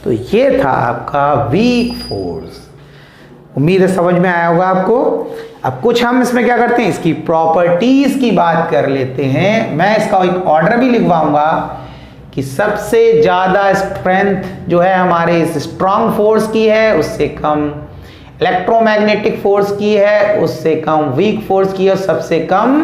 तो ये था आपका वीक फोर्स। उम्मीद है समझ में आया होगा आपको। अब कुछ हम इसमें क्या करते हैं, इसकी प्रॉपर्टीज की बात कर लेते हैं। मैं इसका एक ऑर्डर भी लिखवाऊंगा कि सबसे ज्यादा स्ट्रेंथ जो है हमारे इस स्ट्रॉन्ग फोर्स की है, उससे कम इलेक्ट्रोमैग्नेटिक फोर्स की है, उससे कम वीक फोर्स की है, और सबसे कम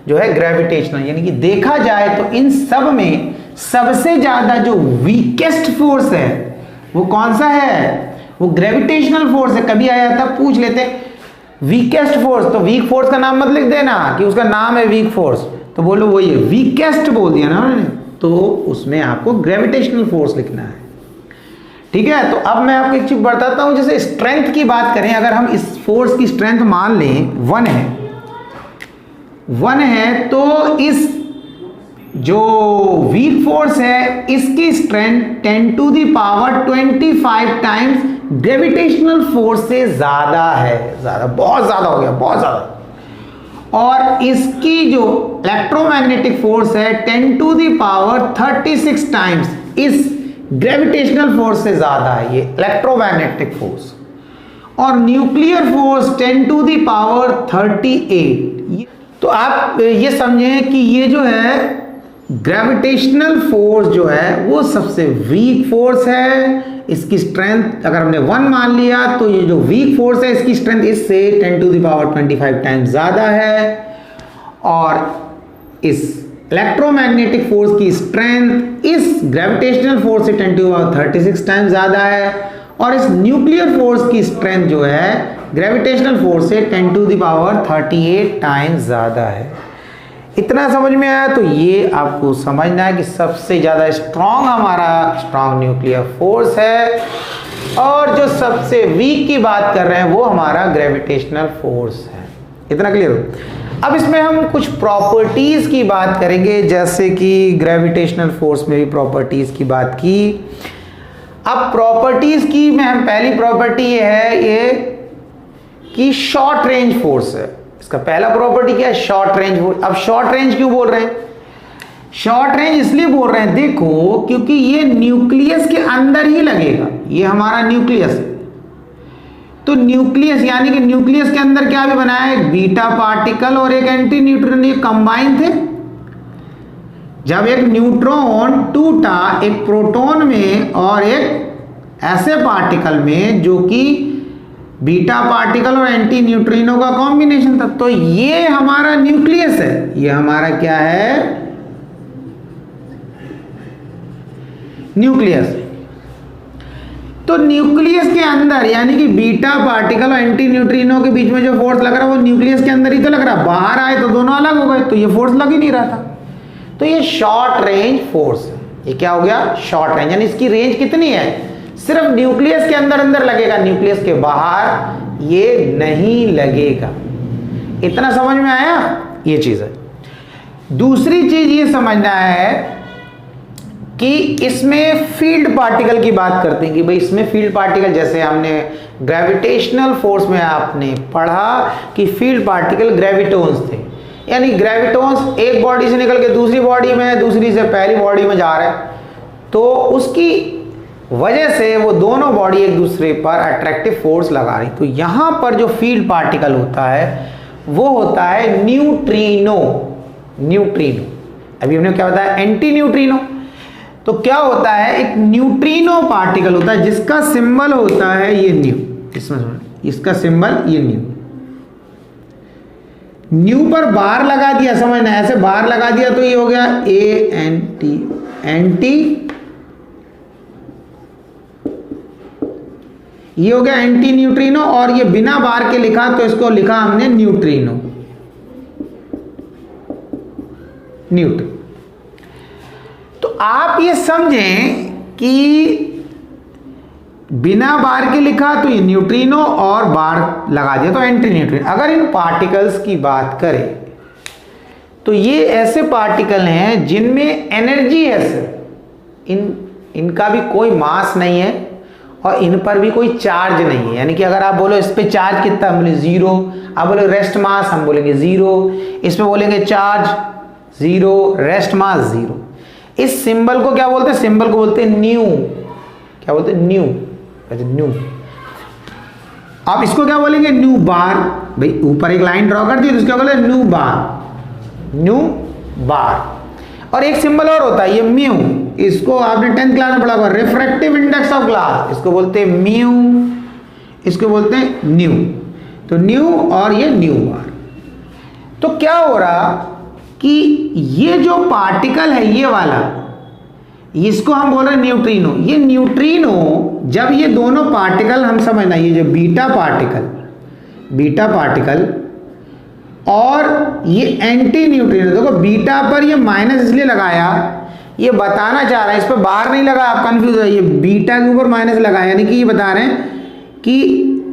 जो है ग्रेविटेशनल। यानी कि देखा जाए तो इन सब में सबसे ज्यादा जो वीकेस्ट फोर्स है वो कौन सा है? वो ग्रेविटेशनल फोर्स है। कभी आया था पूछ लेते वीकेस्ट फोर्स, तो वीक फोर्स का नाम मत लिख देना कि उसका नाम है वीक फोर्स, तो बोलो वही है, वीकेस्ट बोल दिया ना उन्होंने, तो उसमें आपको ग्रेविटेशनल फोर्स लिखना है, ठीक है। तो अब मैं आपको एक चीज बताता हूं, जैसे स्ट्रेंथ की बात करें, अगर हम इस फोर्स की स्ट्रेंथ मान लें 1 है, तो इस जो वीक फोर्स है इसकी strength 10 to the power 25 times gravitational force से ज्यादा है, ज्यादा, बहुत ज्यादा हो गया, बहुत ज्यादा। और इसकी जो इलेक्ट्रोमैग्नेटिक फोर्स है 10 टू द पावर 36 टाइम्स इस ग्रेविटेशनल फोर्स से ज्यादा है, ये इलेक्ट्रोमैग्नेटिक फोर्स। और nuclear force 10 to the power 38। तो आप ये समझें कि ये जो है ग्रेविटेशनल फोर्स जो है वो सबसे वीक फोर्स है। इसकी स्ट्रेंथ अगर हमने 1 मान लिया तो ये जो वीक फोर्स है इसकी स्ट्रेंथ इससे 10 टू द पावर 25 टाइम्स ज़्यादा है। और इस इलेक्ट्रोमैग्नेटिक फोर्स की स्ट्रेंथ इस ग्रेविटेशनल फोर्स से 10 टू द पावर 36 टाइम्स ज़्यादा है। और इस न्यूक्लियर फोर्स की स्ट्रेंथ जो है ग्रेविटेशनल फोर्स से 10 टू द पावर 38 टाइम्स ज़्यादा है। इतना समझ में आया? तो ये आपको समझना है कि सबसे ज़्यादा स्ट्रॉन्ग हमारा स्ट्रॉन्ग न्यूक्लियर फोर्स है, और जो सबसे वीक की बात कर रहे हैं वो हमारा ग्रेविटेशनल फोर्स है। इतना क्लियर हो? अब इसमें हम कुछ प्रॉपर्टीज़ की बात करेंगे, जैसे कि ग्रेविटेशनल फोर्स में भी प्रॉपर्टीज़ की बात की। अब प्रॉपर्टीज़ की में हम पहली प्रॉपर्टी ये है ये कि शॉर्ट रेंज फोर्स है। इसका पहला प्रॉपर्टी क्या है? Short range force. अब शॉर्ट रेंज क्यों बोल रहे हैं? शॉर्ट रेंज इसलिए बोल रहे हैं, देखो, क्योंकि ये न्यूक्लियस के अंदर ही लगेगा। ये हमारा न्यूक्लियस है, तो न्यूक्लियस यानी कि न्यूक्लियस के अंदर क्या भी बनाया है? एक बीटा पार्टिकल और एक एंटी न्यूट्रॉन, ये कंबाइन थे। जब एक न्यूट्रॉन टूटा एक प्रोटॉन में और एक ऐसे पार्टिकल में जो कि बीटा पार्टिकल और एंटी न्यूट्रिनो का कॉम्बिनेशन था, तो ये हमारा न्यूक्लियस है। ये हमारा क्या है? न्यूक्लियस। तो न्यूक्लियस के अंदर यानी कि बीटा पार्टिकल और एंटी न्यूट्रिनो के बीच में जो फोर्स लग रहा है वो न्यूक्लियस के अंदर ही तो लग रहा है। बाहर आए तो दोनों अलग हो गए, तो ये फोर्स लग ही नहीं रहा था। तो ये शॉर्ट रेंज फोर्स है। ये क्या हो गया? Short range. यानी इसकी रेंज कितनी है? सिर्फ न्यूक्लियस के अंदर अंदर लगेगा, न्यूक्लियस के बाहर ये नहीं लगेगा। इतना समझ में आया? ये चीज है। दूसरी चीज ये समझना है कि इसमें फील्ड पार्टिकल की बात करते हैं कि भाई इसमें फील्ड पार्टिकल, जैसे हमने ग्रेविटेशनल फोर्स में आपने पढ़ा कि फील्ड पार्टिकल ग्रेविटॉन्स थे, यानी ग्रेविटॉन्स एक बॉडी से निकल के दूसरी बॉडी में, दूसरी से पहली बॉडी में जा रहे हैं, तो उसकी वजह से वो दोनों बॉडी एक दूसरे पर अट्रैक्टिव फोर्स लगा रही। तो यहां पर जो फील्ड पार्टिकल होता है वो होता है न्यूट्रिनो। न्यूट्रिनो अभी हमने क्या बताया? Anti neutrino. तो क्या होता है? एक न्यूट्रिनो पार्टिकल होता है जिसका सिंबल होता है ये न्यू। इसमें इसका सिंबल ये न्यू। न्यू पर बार लगा दिया, समझना, ऐसे बार लगा दिया तो ये हो गया ए एन टी, एंटी। ये हो गया एंटी न्यूट्रिनो। और ये बिना बार के लिखा तो इसको लिखा हमने न्यूट्रिनो। न्यूट्रिनो। तो आप ये समझें कि बिना बार के लिखा तो ये न्यूट्रिनो और बार लगा दिया तो एंटी न्यूट्रिनो। अगर इन पार्टिकल्स की बात करें तो ये ऐसे पार्टिकल हैं जिनमें एनर्जी है सर। इनका भी कोई मास नहीं है और इन पर भी कोई चार्ज नहीं है। यानी कि अगर आप बोलो इस पे चार्ज कितना, हम बोले 0। आप बोले रेस्ट मास, हम बोलेंगे 0। इस पे बोलेंगे चार्ज 0, रेस्ट मास 0। इस सिंबल को क्या बोलते हैं? सिंबल को बोलते हैं न्यू। क्या बोलते हैं? न्यू। न्यू। आप इसको क्या बोलेंगे? न्यू बार। भाई ऊपर एक लाइन ड्रॉ कर दी तो इसको बोले न्यू बार। न्यू बार। और एक सिंबल और होता है ये म्यू। इसको आपने 10th क्लास में पढ़ा होगा, रिफ्रैक्टिव इंडेक्स ऑफ ग्लास। इसको बोलते हैं म्यू, इसको बोलते हैं न्यू। तो न्यू और ये न्यू बार। तो क्या हो रहा कि ये जो पार्टिकल है ये वाला, इसको हम बोल रहे हैं न्यूट्रिनो। ये न्यूट्रिनो जब ये दोनों पार्टिकल, हम समझना, ये जो बीटा पार्टिकल और ये एंटी न्यूट्रिनो, देखो बीटा पर ये माइनस इसलिए लगाया, ये बताना चाह रहा है, इस पर बार नहीं लगा, आप कंफ्यूज हो, ये बीटा के ऊपर माइनस लगाया, यानी कि ये बता रहे हैं कि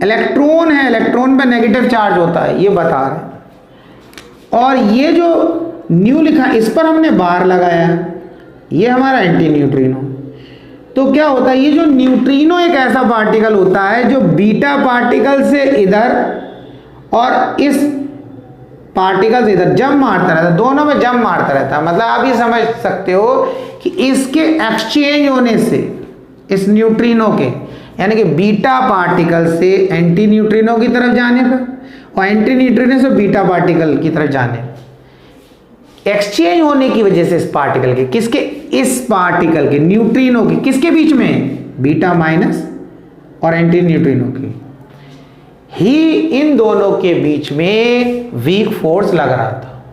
इलेक्ट्रॉन है, इलेक्ट्रॉन पे नेगेटिव चार्ज होता है, ये बता रहे हैं। और ये जो न्यू लिखा, इस पर हमने बार लगाया, ये हमारा एंटी न्यूट्रिनो। तो क्या होता है, ये जो न्यूट्रिनो एक ऐसा पार्टिकल होता है जो बीटा पार्टिकल से इधर और इस पार्टिकल से इधर जंप मारता रहता है, दोनों में जंप मारता रहता है। मतलब आप ये समझ सकते हो कि इसके एक्सचेंज होने से इस न्यूट्रिनो के, यानी कि बीटा पार्टिकल से एंटी न्यूट्रिनो की तरफ जाने पर और एंटी न्यूट्रिनो से बीटा पार्टिकल की तरफ जाने, एक्सचेंज होने की वजह से इस पार्टिकल के, किसके, इस पार्टिकल के न्यूट्रिनो के, किसके बीच में, बीटा माइनस और एंटी न्यूट्रिनो की ही, इन दोनों के बीच में वीक फोर्स लग रहा था।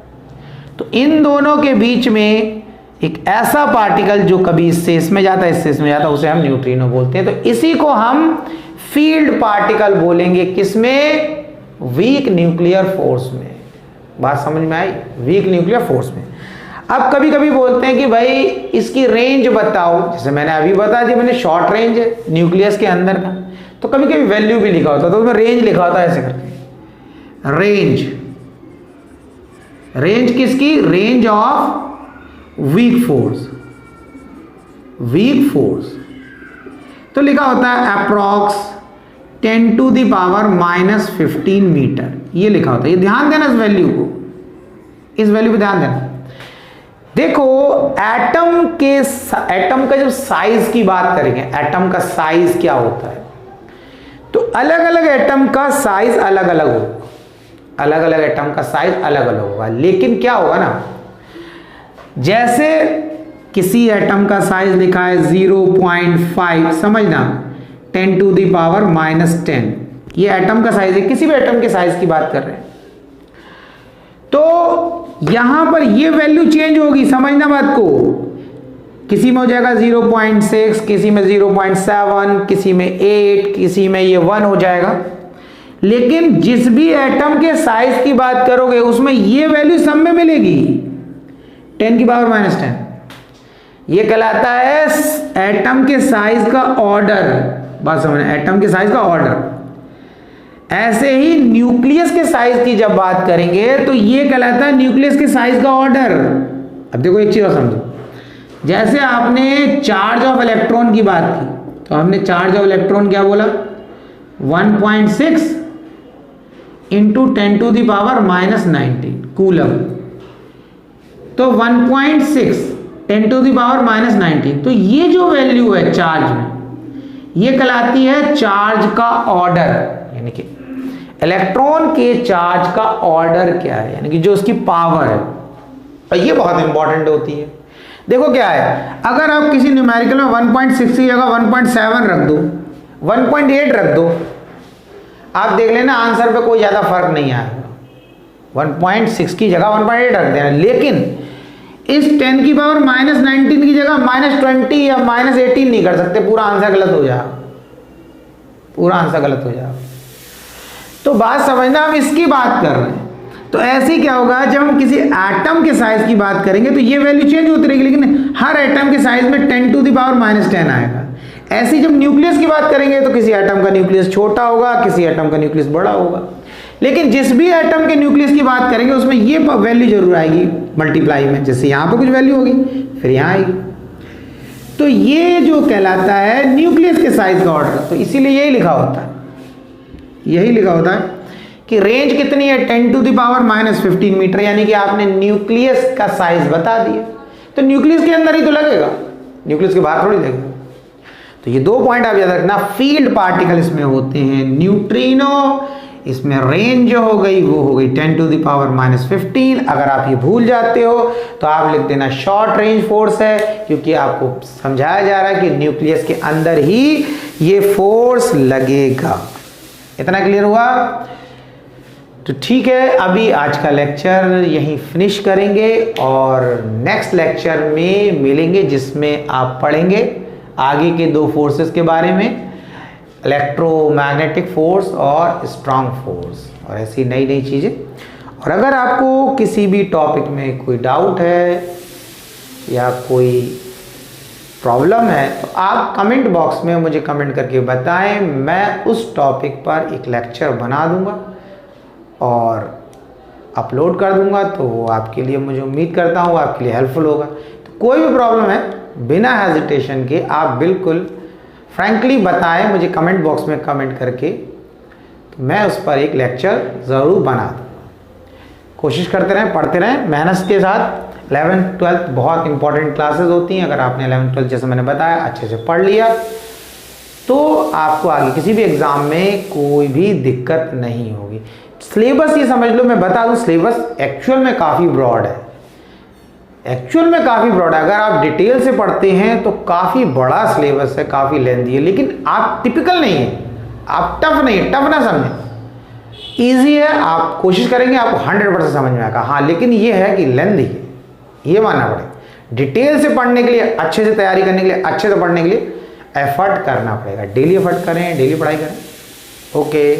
तो इन दोनों के बीच में एक ऐसा पार्टिकल जो कभी इससे इसमें जाता है, इससे इसमें जाता है, उसे हम न्यूट्रिनो बोलते हैं। तो इसी को हम फील्ड पार्टिकल बोलेंगे, किसमें, वीक न्यूक्लियर फोर्स में। बात समझ में आई, वीक न्यूक्लियर फोर्स में। अब कभी कभी बोलते हैं कि भाई इसकी रेंज बताओ, जैसे मैंने अभी बता दिया, मैंने शॉर्ट रेंज है न्यूक्लियस के अंदर का, तो कभी कभी वैल्यू भी लिखा होता है, तो उसमें रेंज लिखा होता है ऐसे करके, रेंज, रेंज किसकी, range of weak force, weak force. तो लिखा होता है approx 10 to the power -15 metre, ये लिखा होता है। ये ध्यान देना इस वैल्यू को, इस वैल्यू पे ध्यान देना। देखो एटम का जब साइज की बात करेंगे, एटम का साइज क्या होता है, तो अलग अलग एटम का साइज अलग अलग होगा, अलग अलग एटम का साइज अलग अलग होगा। लेकिन क्या होगा ना, जैसे किसी एटम का साइज लिखा है 0.5, समझना 10 टू द पावर -10, ये एटम का साइज है, किसी भी एटम के साइज की बात कर रहे हैं। तो यहां पर ये वैल्यू चेंज होगी, समझना बात को, किसी में हो जाएगा 0.6, किसी में 0.7, किसी में 8, किसी में ये 1 हो जाएगा। लेकिन जिस भी एटम के साइज की बात करोगे उसमें ये वैल्यू सब में मिलेगी, 10 की पावर -10। ये कहलाता है एटम के साइज का ऑर्डर। बात समझना, एटम के साइज का ऑर्डर। ऐसे ही न्यूक्लियस के साइज की जब बात करेंगे तो ये कहलाता है न्यूक्लियस के साइज का ऑर्डर। अब देखो एक चीज और समझो, जैसे आपने चार्ज ऑफ इलेक्ट्रॉन की बात की, तो हमने चार्ज ऑफ इलेक्ट्रॉन क्या बोला, 1.6 into 10 to the power -19 coulomb. तो 1.6 10 टू द पावर -19, तो ये जो वैल्यू है चार्ज में, ये कहलाती है चार्ज का ऑर्डर, यानी कि इलेक्ट्रॉन के चार्ज का ऑर्डर क्या है, यानी कि जो उसकी पावर है। और ये बहुत इंपॉर्टेंट होती है। देखो क्या है, अगर आप किसी न्यूमेरिकल में 1.6 की जगह 1.7 रख दो, 1.8 रख दो, आप देख लेना आंसर पे कोई ज्यादा फर्क नहीं आएगा। 1.6 की जगह 1.8 रख देना। लेकिन इस 10 की पावर -19 की जगह -20 या -18 नहीं कर सकते, पूरा आंसर गलत हो जाएगा, पूरा आंसर गलत हो जाएगा। तो बात समझना, हम इसकी बात कर रहे हैं। तो ऐसे क्या होगा, जब हम किसी एटम के साइज की बात करेंगे तो ये वैल्यू चेंज होती रहेगी, लेकिन हर एटम के साइज में 10 टू द पावर -10 आएगा। ऐसे जब न्यूक्लियस की बात करेंगे तो किसी एटम का न्यूक्लियस छोटा होगा, किसी एटम का न्यूक्लियस बड़ा होगा। लेकिन जिस भी एटम के न्यूक्लियस की बात करेंगे उसमें ये वैल्यू जरूर आएगी मल्टीप्लाई में, जैसे यहाँ पे कुछ वैल्यू होगी फिर यहाँ आएगी। तो ये जो कहलाता है न्यूक्लियस के साइज का ऑर्डर। तो इसीलिए यही लिखा होता है, यही लिखा होता है कि रेंज कितनी है, 10 टू द पावर -15 मीटर, यानी कि आपने न्यूक्लियस का साइज बता दिया। तो न्यूक्लियस के अंदर ही तो लगेगा, न्यूक्लियस के बाहर थोड़ी लगेगा। तो ये 2 पॉइंट आप याद रखना, फील्ड पार्टिकल इसमें होते हैं न्यूट्रिनो, इसमें रेंज जो हो गई वो हो गई 10 टू द पावर -15। अगर आप ये भूल जाते हो तो आप लिख देना शॉर्ट रेंज फोर्स है, क्योंकि आपको समझाया जा रहा है कि न्यूक्लियस के अंदर ही ये फोर्स लगेगा। इतना क्लियर हुआ? तो ठीक है, अभी आज का लेक्चर यहीं फिनिश करेंगे और नेक्स्ट लेक्चर में मिलेंगे, जिसमें आप पढ़ेंगे आगे के 2 फोर्सेस के बारे में, इलेक्ट्रोमैग्नेटिक फोर्स और स्ट्रॉन्ग फोर्स, और ऐसी नई नई चीज़ें। और अगर आपको किसी भी टॉपिक में कोई डाउट है या कोई प्रॉब्लम है तो आप कमेंट बॉक्स में मुझे कमेंट करके बताएं, मैं उस टॉपिक पर एक लेक्चर बना दूंगा और अपलोड कर दूंगा, तो वो आपके लिए, मुझे उम्मीद करता हूँ, आपके लिए हेल्पफुल होगा। तो कोई भी प्रॉब्लम है बिना हेजिटेशन के आप बिल्कुल फ्रैंकली बताएं मुझे कमेंट बॉक्स में कमेंट करके, तो मैं उस पर एक लेक्चर ज़रूर बना दूँगा। कोशिश करते रहें, पढ़ते रहें मेहनत के साथ। 11th 12th बहुत इंपॉर्टेंट क्लासेस होती हैं। अगर आपने 11th 12th जैसे मैंने बताया अच्छे से पढ़ लिया तो आपको आगे किसी भी एग्ज़ाम में कोई भी दिक्कत नहीं होगी। सिलेबस ये समझ लो, मैं बता दूं, सिलेबस एक्चुअल में काफ़ी ब्रॉड है। एक्चुअल में काफ़ी ब्रॉड है। अगर आप डिटेल से पढ़ते हैं तो काफ़ी बड़ा सिलेबस है, काफ़ी लेंथी है, लेकिन आप टिपिकल नहीं है, आप टफ नहीं है, टफ ना समझें, ईजी है। आप कोशिश करेंगे आपको 100% समझ में आएगा। हाँ, लेकिन ये है कि लेंथी है, ये मानना पड़ेगा। डिटेल से पढ़ने के लिए, अच्छे से तैयारी करने के लिए, अच्छे से पढ़ने के लिए एफर्ट करना पड़ेगा। डेली एफर्ट करें, डेली पढ़ाई करें। ओके।